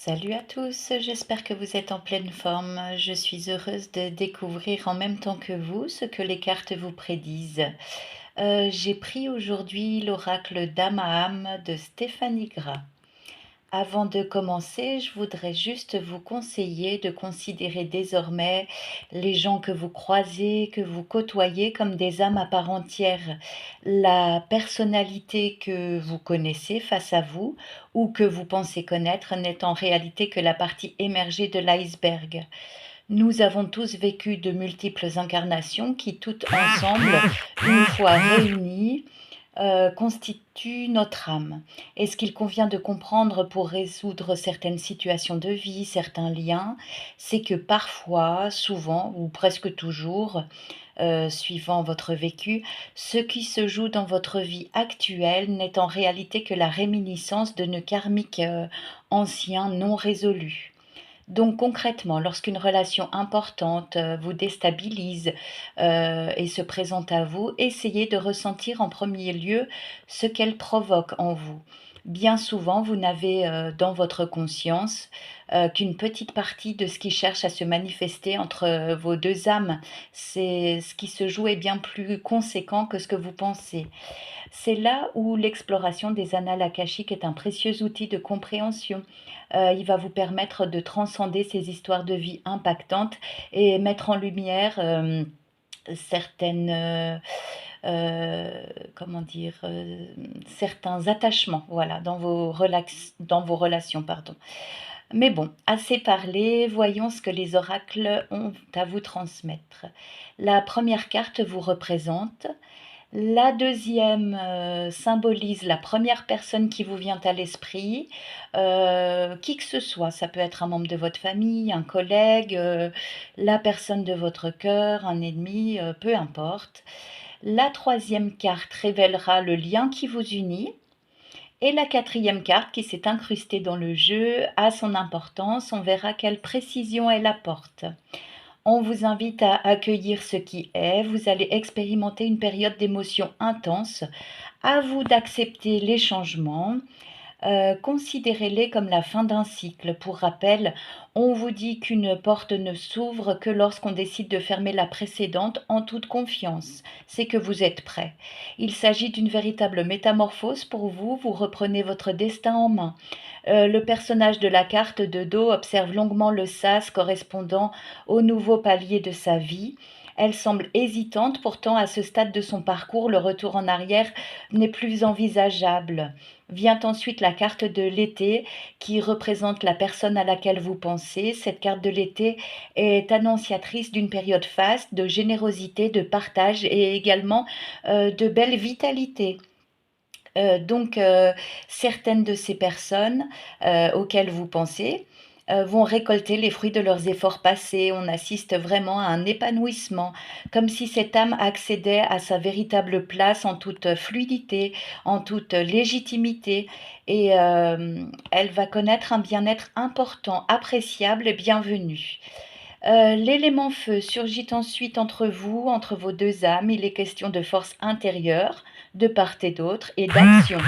Salut à tous, j'espère que vous êtes en pleine forme. Je suis heureuse de découvrir en même temps que vous ce que les cartes vous prédisent. J'ai pris aujourd'hui l'oracle d'Amaham de Stéphanie Gras. Avant de commencer, je voudrais juste vous conseiller de considérer désormais les gens que vous croisez, que vous côtoyez comme des âmes à part entière. La personnalité que vous connaissez face à vous ou que vous pensez connaître n'est en réalité que la partie émergée de l'iceberg. Nous avons tous vécu de multiples incarnations qui, toutes ensemble, une fois réunies, constituent notre âme. Et ce qu'il convient de comprendre pour résoudre certaines situations de vie, certains liens, c'est que parfois, souvent ou presque toujours, suivant votre vécu, ce qui se joue dans votre vie actuelle n'est en réalité que la réminiscence de nœuds karmiques anciens non résolus. Donc concrètement, lorsqu'une relation importante, vous déstabilise, et se présente à vous, essayez de ressentir en premier lieu ce qu'elle provoque en vous. Bien souvent, vous n'avez, dans votre conscience, qu'une petite partie de ce qui cherche à se manifester entre, vos 2 âmes. C'est ce qui se joue est bien plus conséquent que ce que vous pensez. C'est là où l'exploration des annales akashiques est un précieux outil de compréhension. Il va vous permettre de transcender ces histoires de vie impactantes et mettre en lumière, certaines, comment dire? Certains attachements, voilà, dans vos relations, pardon. Mais bon, assez parlé, voyons ce que les oracles ont à vous transmettre. La première carte vous représente, la deuxième symbolise la première personne qui vous vient à l'esprit, qui que ce soit. Ça peut être un membre de votre famille, un collègue, la personne de votre cœur, un ennemi, peu importe. La troisième carte révélera le lien qui vous unit et la quatrième carte qui s'est incrustée dans le jeu a son importance. On verra quelle précision elle apporte. On vous invite à accueillir ce qui est. Vous allez expérimenter une période d'émotion intense. À vous d'accepter les changements. Considérez-les comme la fin d'un cycle. Pour rappel, on vous dit qu'une porte ne s'ouvre que lorsqu'on décide de fermer la précédente en toute confiance. C'est que vous êtes prêt. Il s'agit d'une véritable métamorphose pour vous. Vous reprenez votre destin en main. Le personnage de la carte de dos observe longuement le sas correspondant au nouveau palier de sa vie. Elle semble hésitante, pourtant à ce stade de son parcours, le retour en arrière n'est plus envisageable. Vient ensuite la carte de l'été qui représente la personne à laquelle vous pensez. Cette carte de l'été est annonciatrice d'une période faste, de générosité, de partage et également de belle vitalité. Donc, certaines de ces personnes, auxquelles vous pensez, vont récolter les fruits de leurs efforts passés. On assiste vraiment à un épanouissement, comme si cette âme accédait à sa véritable place en toute fluidité, en toute légitimité et elle va connaître un bien-être important, appréciable et bienvenu. L'élément feu surgit ensuite entre vous, entre vos 2 âmes. Il est question de force intérieure, de part et d'autre et d'action.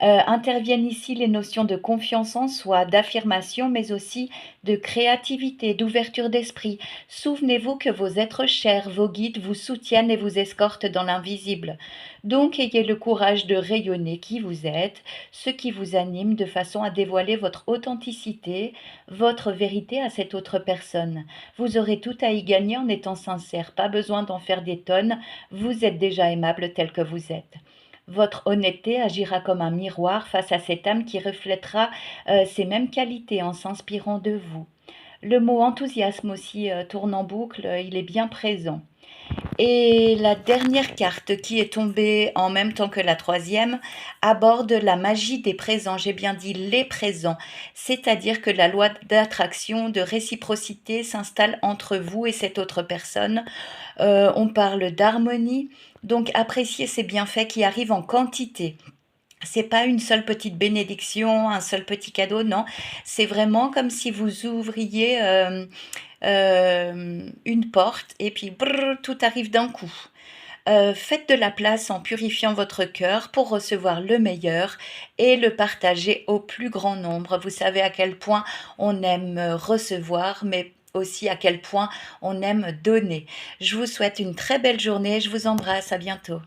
Interviennent ici les notions de confiance en soi, d'affirmation, mais aussi de créativité, d'ouverture d'esprit. Souvenez-vous que vos êtres chers, vos guides vous soutiennent et vous escortent dans l'invisible. Donc ayez le courage de rayonner qui vous êtes, ce qui vous anime, de façon à dévoiler votre authenticité, votre vérité à cette autre personne. Vous aurez tout à y gagner en étant sincère, pas besoin d'en faire des tonnes, vous êtes déjà aimable tel que vous êtes. Votre honnêteté agira comme un miroir face à cette âme qui reflètera ces mêmes qualités en s'inspirant de vous. Le mot enthousiasme aussi tourne en boucle, il est bien présent. Et la dernière carte qui est tombée en même temps que la troisième aborde la magie des présents. J'ai bien dit les présents, c'est-à-dire que la loi d'attraction, de réciprocité s'installe entre vous et cette autre personne. On parle d'harmonie, donc appréciez ces bienfaits qui arrivent en quantité. C'est pas une seule petite bénédiction, un seul petit cadeau, non. C'est vraiment comme si vous ouvriez une porte et puis brrr, tout arrive d'un coup. Faites de la place en purifiant votre cœur pour recevoir le meilleur et le partager au plus grand nombre. Vous savez à quel point on aime recevoir, mais aussi à quel point on aime donner. Je vous souhaite une très belle journée, je vous embrasse, à bientôt.